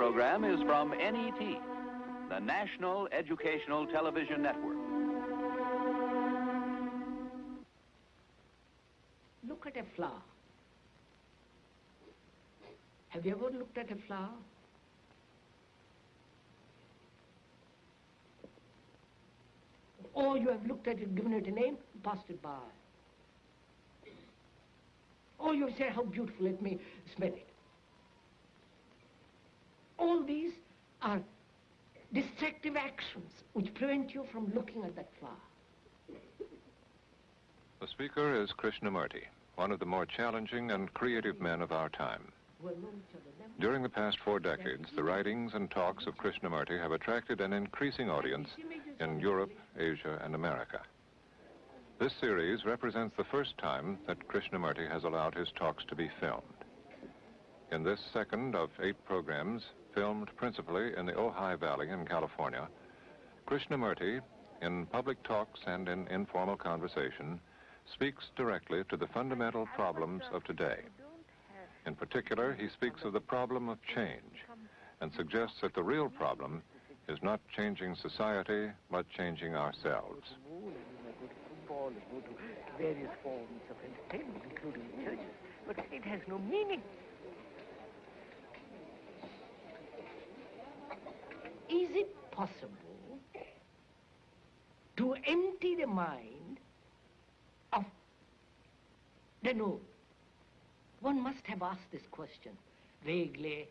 program is from NET, the National Educational Television Network. Look at a flower. Have you ever looked at a flower? Or you have looked at it, given it a name, passed it by. Or you say, how beautiful, let me smell it. All these are distractive actions which prevent you from looking at that flower. The speaker is Krishnamurti, one of the more challenging and creative men of our time. During the past 4 decades, the writings and talks of Krishnamurti have attracted an increasing audience in Europe, Asia, and America. This series represents the first time that Krishnamurti has allowed his talks to be filmed. In this second of 8 programs, filmed principally in the Ojai Valley in California, Krishnamurti, in public talks and in informal conversation, speaks directly to the fundamental problems of today. In particular, he speaks of the problem of change and suggests that the real problem is not changing society, but changing ourselves. Go to various forms of entertainment, including churches, but it has no meaning. Is it possible to empty the mind of the no? One must have asked this question vaguely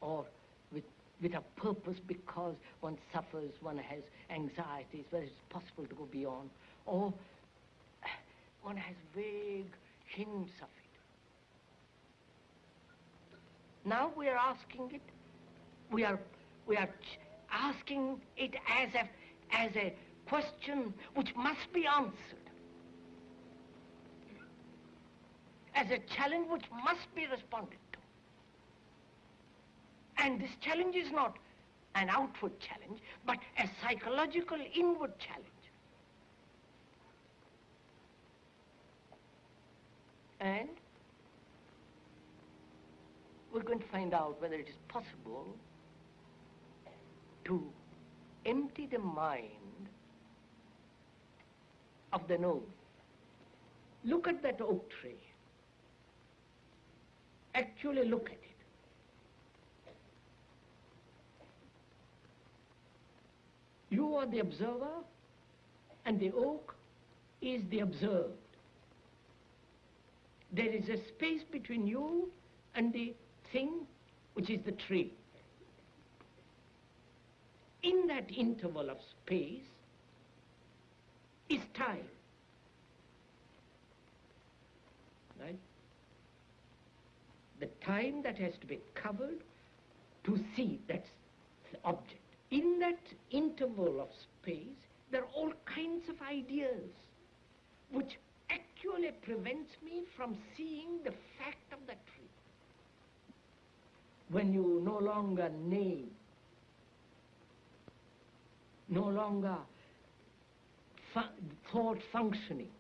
or with a purpose, because one suffers, one has anxieties, whether it's possible to go beyond, or one has vague hints of it. Now we are asking it, we are asking it as a question which must be answered, as a challenge which must be responded to. And this challenge is not an outward challenge, but a psychological inward challenge. And we're going to find out whether it is possible to empty the mind of the no. Look at that oak tree. Actually look at it. You are the observer, and the oak is the observed. There is a space between you and the thing, which is the tree. In that interval of space is time. Right? The time that has to be covered to see that object. In that interval of space, there are all kinds of ideas which actually prevents me from seeing the fact of that tree. When you no longer name, no longer thought functioning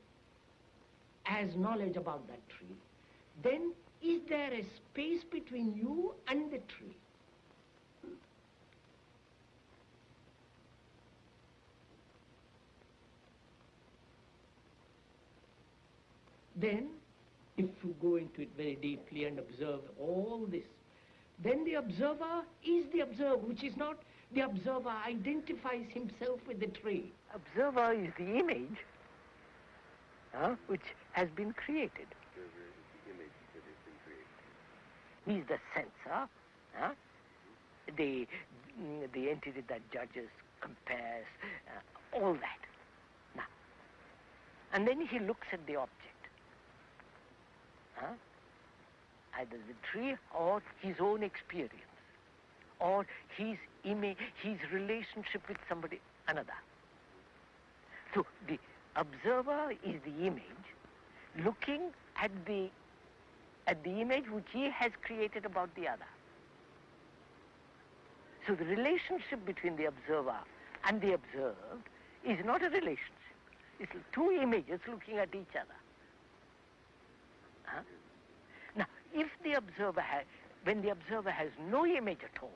as knowledge about that tree, then is there a space between you and the tree? Then, if you go into it very deeply and observe all this, then the observer is the observed, which is not the observer identifies himself with the tree. Observer is the image which has been created. He is the sensor, the entity that judges, compares, all that. Now, and then he looks at the object. Either the tree or his own experience, or his image, his relationship with somebody, another. So the observer is the image looking at the image which he has created about the other. So the relationship between the observer and the observed is not a relationship. It's 2 images looking at each other. Now, if the observer when the observer has no image at all,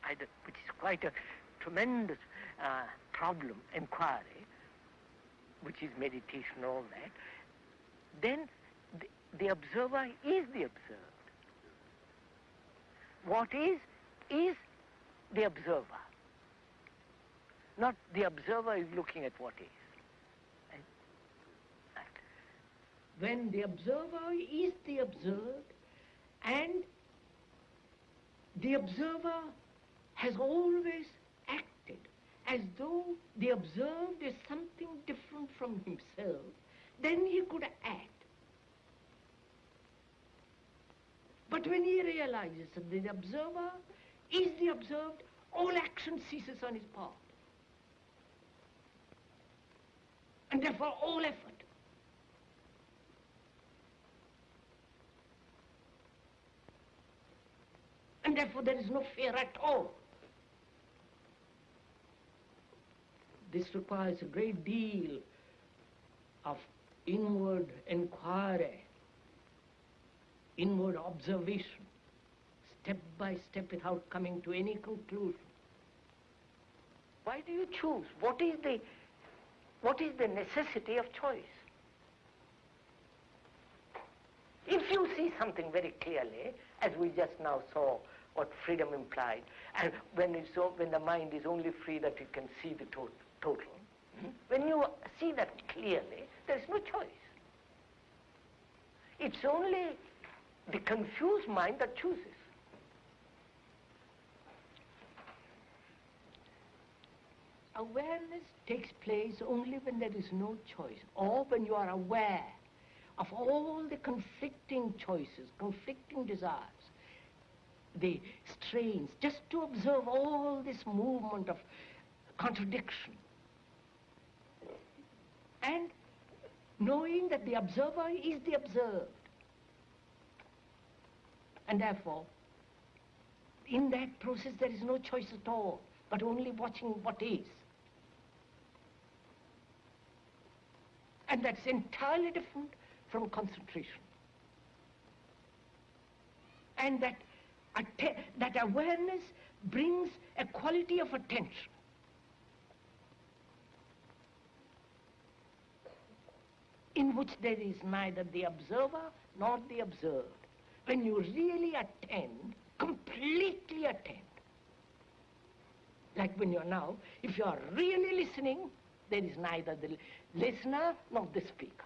which is quite a tremendous problem, inquiry, which is meditation, all that, then the observer is the observed. What is the observer. Not the observer is looking at what is. When the observer is the observed, and the observer has always acted as though the observed is something different from himself, then he could act. But when he realizes that the observer is the observed, all action ceases on his part. And therefore all effort. And therefore there is no fear at all. This requires a great deal of inward inquiry, inward observation, step by step without coming to any conclusion. Why do you choose? What is the necessity of choice? If you see something very clearly, as we just now saw what freedom implied, and when the mind is only free that it can see the total, when you see that clearly, there is no choice. It's only the confused mind that chooses. Awareness takes place only when there is no choice, or when you are aware of all the conflicting choices, conflicting desires, the strains, just to observe all this movement of contradiction. And knowing that the observer is the observed. And therefore, in that process there is no choice at all, but only watching what is. And that's entirely different from concentration. And that awareness brings a quality of attention. In which there is neither the observer nor the observed. When you really attend, completely attend. Like when you're now, if you are really listening, there is neither the listener nor the speaker.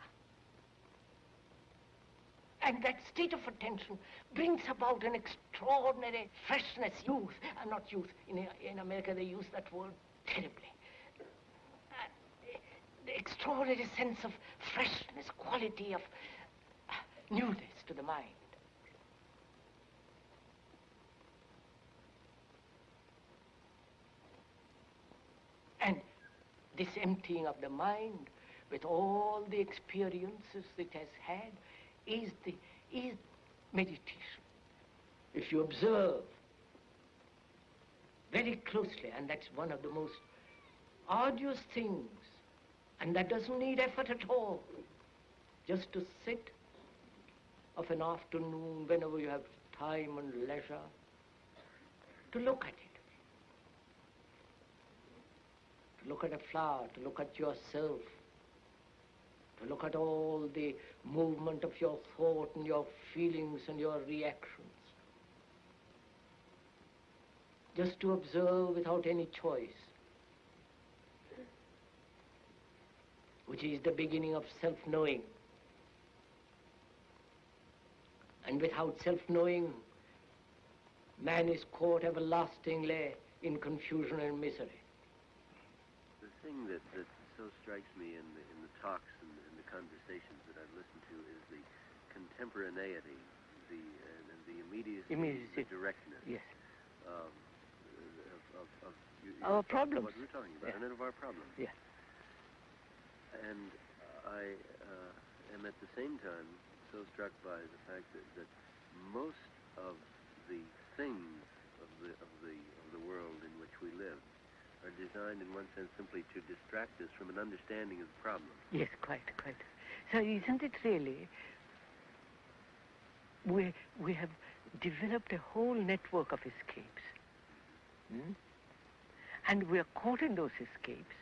And that state of attention brings about an extraordinary freshness, youth, not youth, in America they use that word terribly. The extraordinary sense of freshness, quality of newness to the mind. And this emptying of the mind with all the experiences it has had is meditation. If you observe very closely, and that's one of the most arduous things, and that doesn't need effort at all, just to sit of an afternoon whenever you have time and leisure, to look at it. To look at a flower, to look at yourself, to look at all the movement of your thought and your feelings and your reactions. Just to observe without any choice, which is the beginning of self-knowing. And without self-knowing, man is caught everlastingly in confusion and misery. The thing that so strikes me in the talks and the conversations that I've listened to is the contemporaneity, the immediacy, the directness. Yes. Of our problems. What we're talking about, Yeah. and of our problems. Yes. And I am at the same time so struck by the fact that most of the things of the world in which we live are designed in one sense simply to distract us from an understanding of the problem. Yes, quite. So isn't it really we have developed a whole network of escapes. And we are caught in those escapes.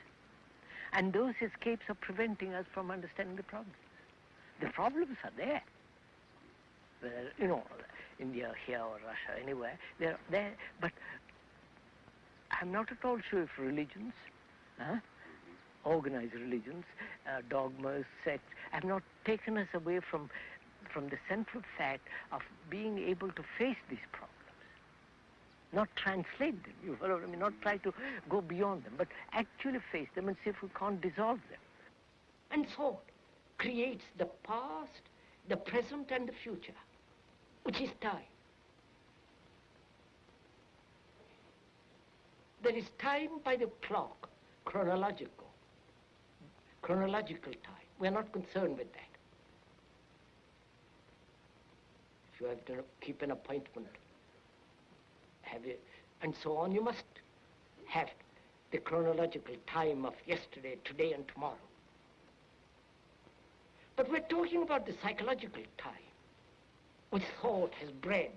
And those escapes are preventing us from understanding the problems. The problems are there. Whether, India, here, or Russia, anywhere, they're there. But I'm not at all sure if religions, organized religions, dogmas, sects, have not taken us away from the central fact of being able to face these problems. Not translate them, you follow what I mean? Not try to go beyond them, but actually face them and see if we can't dissolve them. And thought creates the past, the present, and the future, which is time. There is time by the clock, chronological time. We are not concerned with that. If you have to keep an appointment, and so on, you must have the chronological time of yesterday, today, and tomorrow. But we're talking about the psychological time, which thought has bred.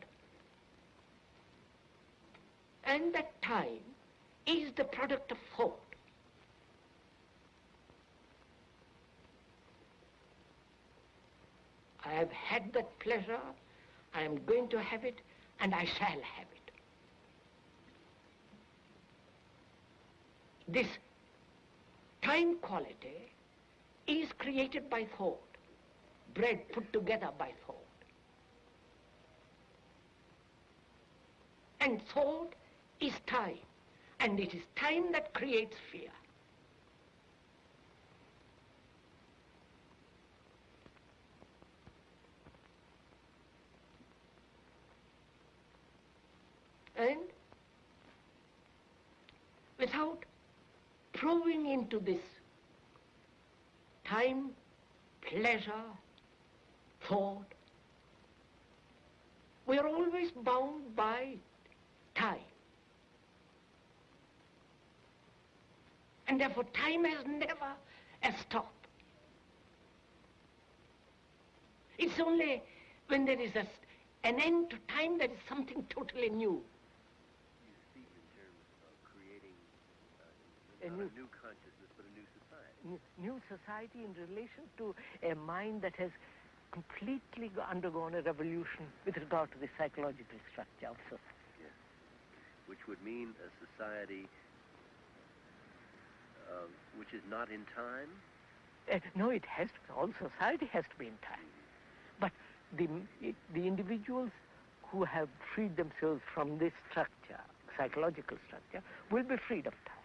And that time is the product of thought. I have had that pleasure, I am going to have it, and I shall have it. This time quality is created by thought, bred, put together by thought. And thought is time, and it is time that creates fear. And without probing into this time, pleasure, thought, we are always bound by time. And therefore time has never a stop. It's only when there is an end to time that is something totally new. You speak in terms of creating not a new consciousness, but a new society. New society in relation to a mind that has completely undergone a revolution with regard to the psychological structure of society. Yes. Which would mean a society which is not in time? No, it has to. All society has to be in time. But the individuals who have freed themselves from this structure, psychological structure, will be freed of time.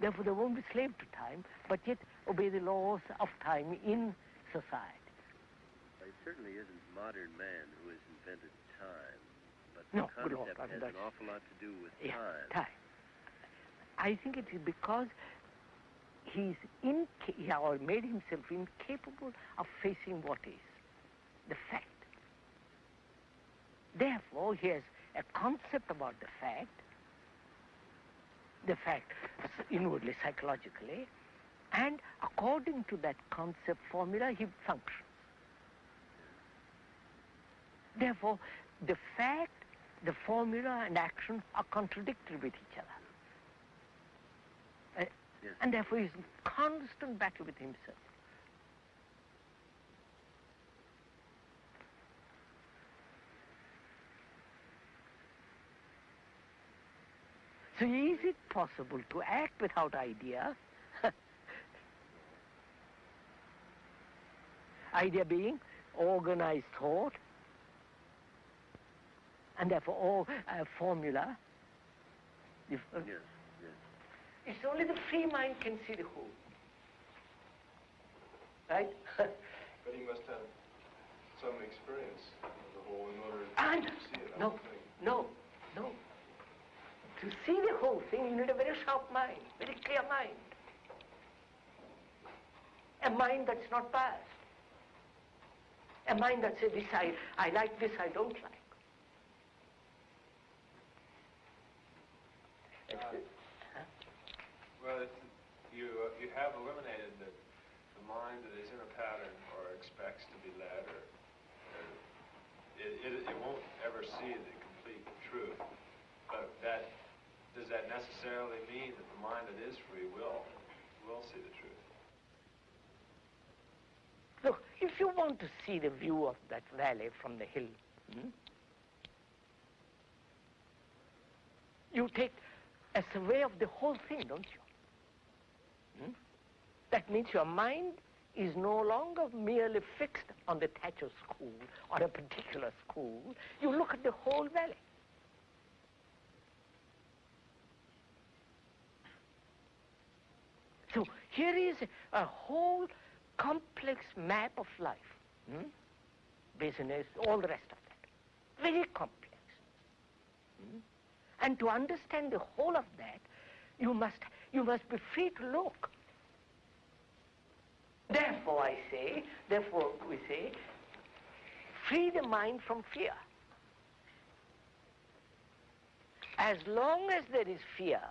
Therefore, they won't be slave to time, but yet obey the laws of time in society. It certainly isn't modern man who has invented time, but No, the concept has an awful lot to do with time. I think it is because he's or made himself incapable of facing what is, the fact. Therefore, he has a concept about the fact inwardly, psychologically, and according to that concept formula, he functions. Therefore, the fact, the formula, and action are contradictory with each other. Yes. And therefore, he's in constant battle with himself. So is it possible to act without idea? Idea being organized thought, and therefore all formula. Yes. It's only the free mind can see the whole. Right? But he must have some experience of the whole in order to see it. No. To see the whole thing, you need a very sharp mind, very clear mind. A mind that's not biased. A mind that says, this I like, this I don't like. Well, you have eliminated the mind that is in a pattern or expects to be led or never see the complete truth. But does that necessarily mean that the mind that is free will see the truth? Look, if you want to see the view of that valley from the hill, you take a survey of the whole thing, don't you? That means your mind is no longer merely fixed on the Thatcher school or a particular school. You look at the whole valley. So here is a whole complex map of life. Business, all the rest of that. Very complex. And to understand the whole of that, you must be free to look. Therefore we say, free the mind from fear. As long as there is fear,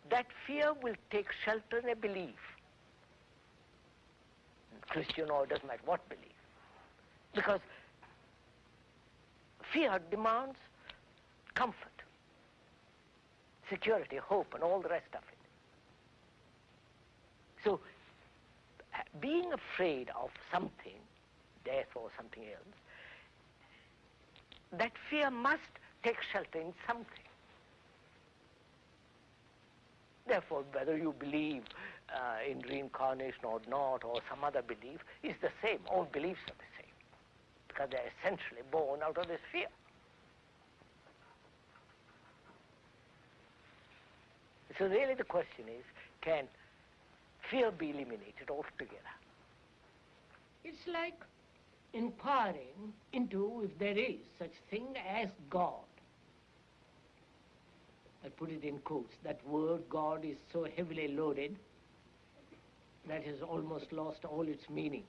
that fear will take shelter in a belief. Christian or doesn't matter what belief. Because fear demands comfort, security, hope, and all the rest of it. So, being afraid of something, death or something else, that fear must take shelter in something. Therefore, whether you believe in reincarnation or not, or some other belief, is the same. All beliefs are the same, because they're essentially born out of this fear. So really the question is, can fear be eliminated altogether? It's like inquiring into if there is such thing as God. I put it in quotes. That word God is so heavily loaded that has almost lost all its meaning.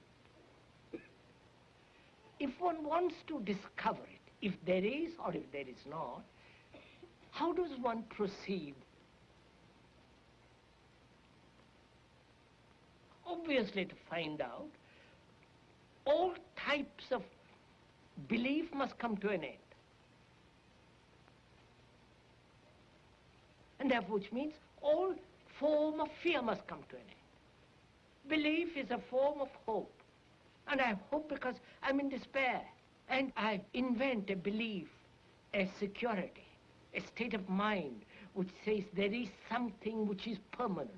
If one wants to discover it, if there is or if there is not, how does one proceed? Obviously, to find out, all types of belief must come to an end. And therefore, which means all form of fear must come to an end. Belief is a form of hope. And I have hope because I'm in despair. And I invent a belief, a security, a state of mind which says there is something which is permanent.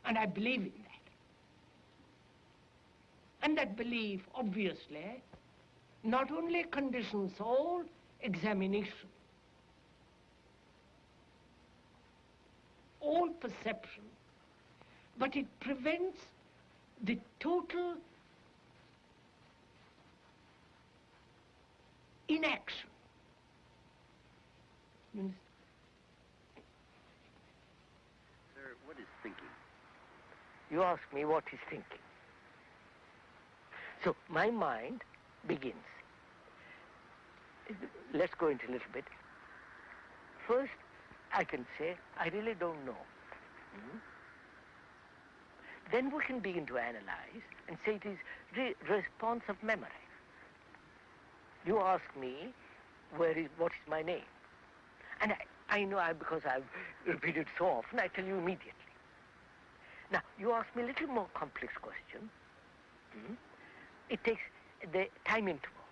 And I believe in that. And that belief, obviously, not only conditions all examination, all perception, but it prevents the total inaction. You understand? Sir, what is thinking? You ask me what is thinking. So my mind begins. Let's go into a little bit. First, I can say, I really don't know. Then we can begin to analyze and say it is response of memory. You ask me, what is my name? And I know because I've repeated so often, I tell you immediately. Now, you ask me a little more complex question. It takes the time interval.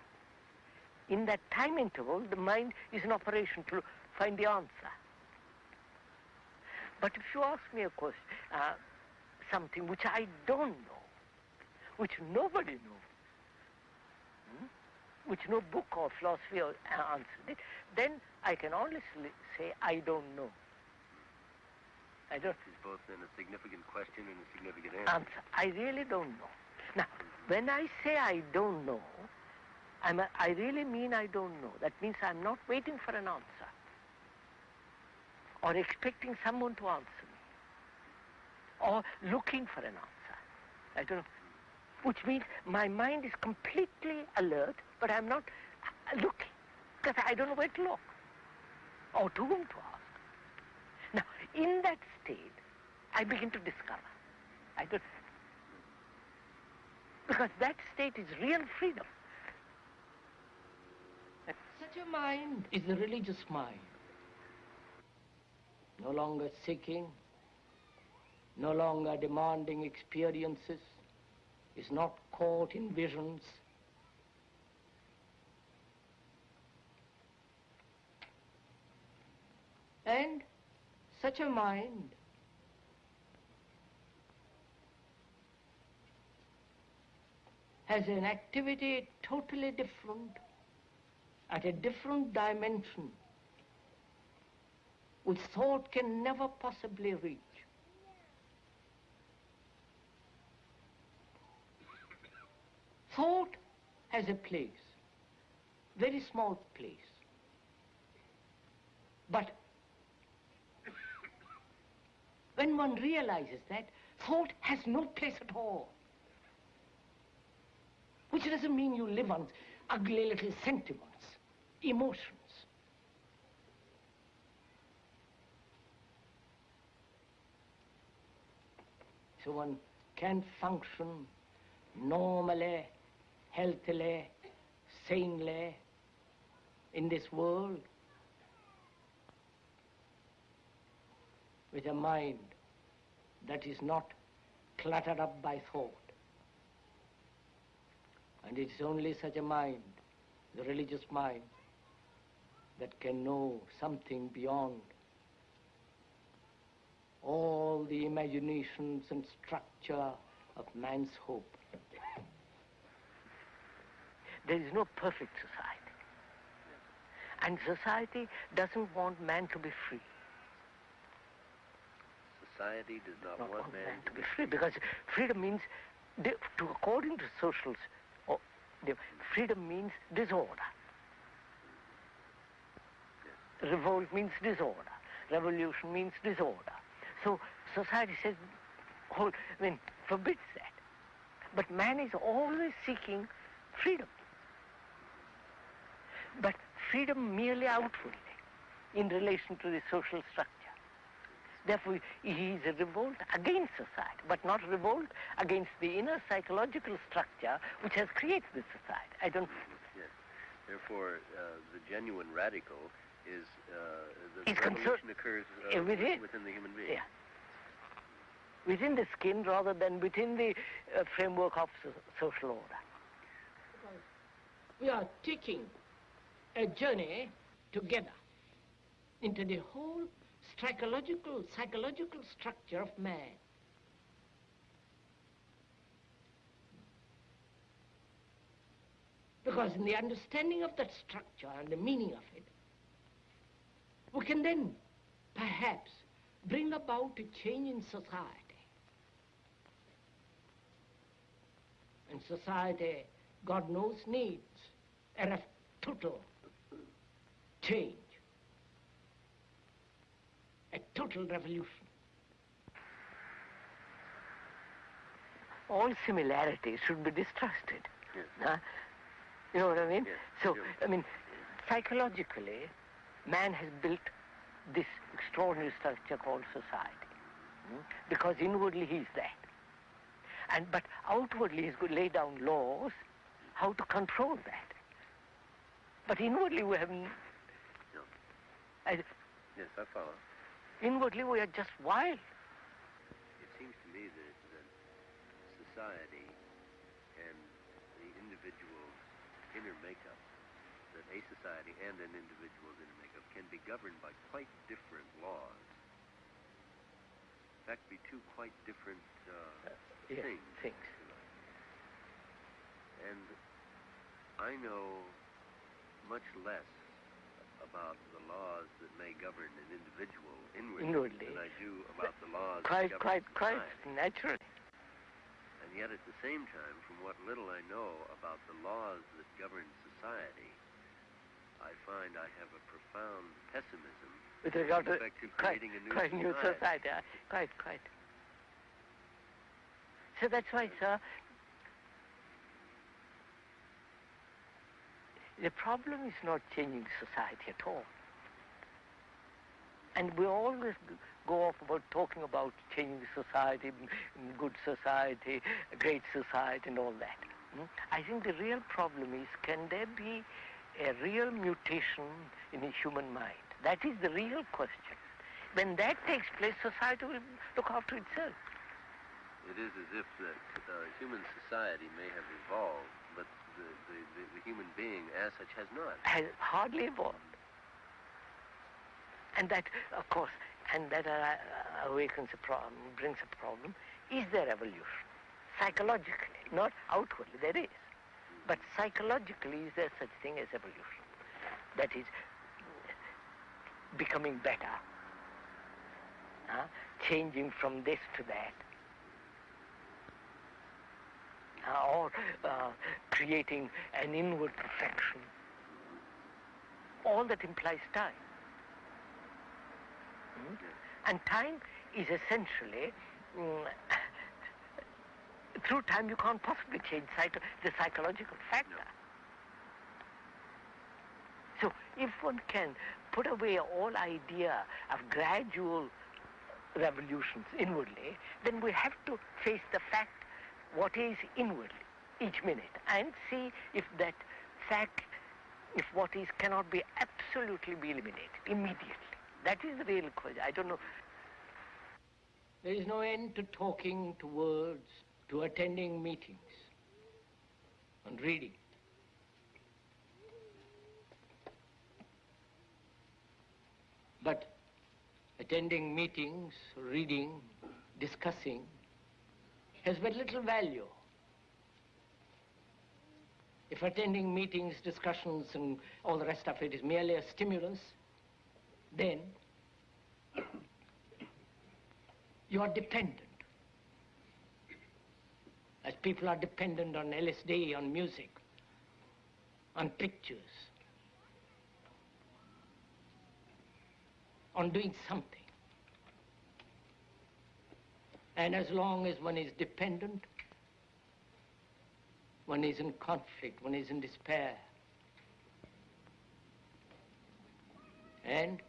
In that time interval, the mind is in operation to find the answer. But if you ask me a question, something which I don't know, which nobody knows, which no book or philosophy answered it, then I can honestly say, I don't know. I don't. It's both in a significant question and a significant answer. I really don't know. Now, when I say I don't know, I really mean I don't know. That means I'm not waiting for an answer or expecting someone to answer me or looking for an answer. I don't know. Which means my mind is completely alert, but I'm not looking because I don't know where to look or to whom to ask. Now, in that state, I begin to discover. Because that state is real freedom. such a mind is the religious mind. No longer seeking, no longer demanding experiences, is not caught in visions. And such a mind has an activity totally different, at a different dimension, which thought can never possibly reach. Thought has a place, very small place. But when one realizes that, thought has no place at all. Which doesn't mean you live on ugly little sentiments, emotions. So one can function normally, healthily, sanely in this world with a mind that is not cluttered up by thought. And it's only such a mind, the religious mind, that can know something beyond all the imaginations and structure of man's hope. There is no perfect society. And society doesn't want man to be free. Society does not want man to be free, because freedom means, according to socials, freedom means disorder. Yes. Revolt means disorder. Revolution means disorder. So society says, forbids that. But man is always seeking freedom. But freedom merely outwardly, in relation to the social structure. Therefore, he is a revolt against society, but not a revolt against the inner psychological structure which has created this society. I don't... Yes. Therefore, the genuine radical is... the revolution occurs within the human being. Yeah. Within the skin rather than within the framework of social order. We are taking a journey together into the whole psychological structure of man. Because in the understanding of that structure and the meaning of it, we can then perhaps bring about a change in society. And society, God knows, needs a total change. A total revolution. All similarities should be distrusted. Yes. You know what I mean? Yes. So, Yes. Psychologically, man has built this extraordinary structure called society. Because inwardly he is that. But outwardly he's going to lay down laws how to control that. But inwardly we have... No. Yes, I follow. Inwardly we are just wild. It seems to me that society and the individual's inner makeup, that a society and an individual's inner makeup can be governed by quite different laws. In fact, be two quite different things. And I know much less about the laws that may govern an individual inwardly than I do about the laws that govern society. Naturally. And yet at the same time, from what little I know about the laws that govern society, I find I have a profound pessimism with regard to creating a new society. Quite. So that's why, sir, the problem is not changing society at all. And we always go off about talking about changing society, good society, great society and all that. I think the real problem is, can there be a real mutation in the human mind? That is the real question. When that takes place, society will look after itself. It is as if that human society may have evolved, but the human being as such has not. Has hardly evolved. And that, of course, and that awakens a problem, brings a problem. Is there evolution? Psychologically, not outwardly, there is. But psychologically, is there such thing as evolution? That is, becoming better, changing from this to that, or creating an inward perfection. All that implies time. And time is essentially, through time you can't possibly change the psychological factor. No. So if one can put away all idea of gradual revolutions inwardly, then we have to face the fact what is inwardly each minute and see if that fact, if what is cannot be absolutely be eliminated immediately. That is the real question. I don't know. There is no end to talking, to words, to attending meetings and reading. But attending meetings, reading, discussing has very little value. If attending meetings, discussions, and all the rest of it is merely a stimulus, then you are dependent. As people are dependent on LSD, on music, on pictures, on doing something. And as long as one is dependent, one is in conflict, one is in despair. And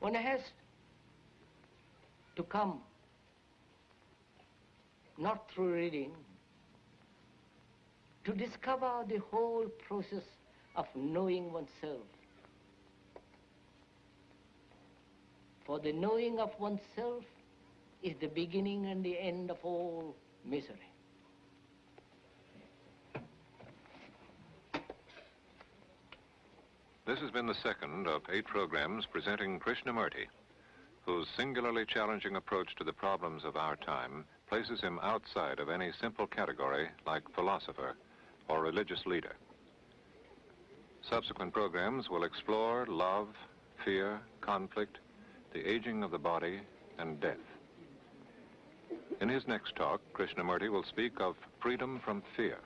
one has to come, not through reading, to discover the whole process of knowing oneself. For the knowing of oneself is the beginning and the end of all misery. This has been the second of 8 programs presenting Krishnamurti, whose singularly challenging approach to the problems of our time places him outside of any simple category like philosopher or religious leader. Subsequent programs will explore love, fear, conflict, the aging of the body, and death. In his next talk, Krishnamurti will speak of freedom from fear.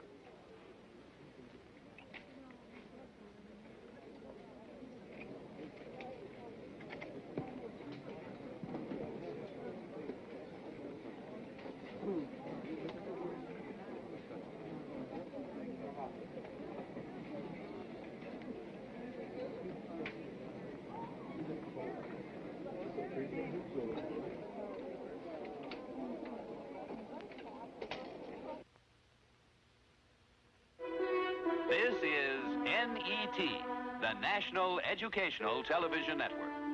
This is NET, the National Educational Television Network.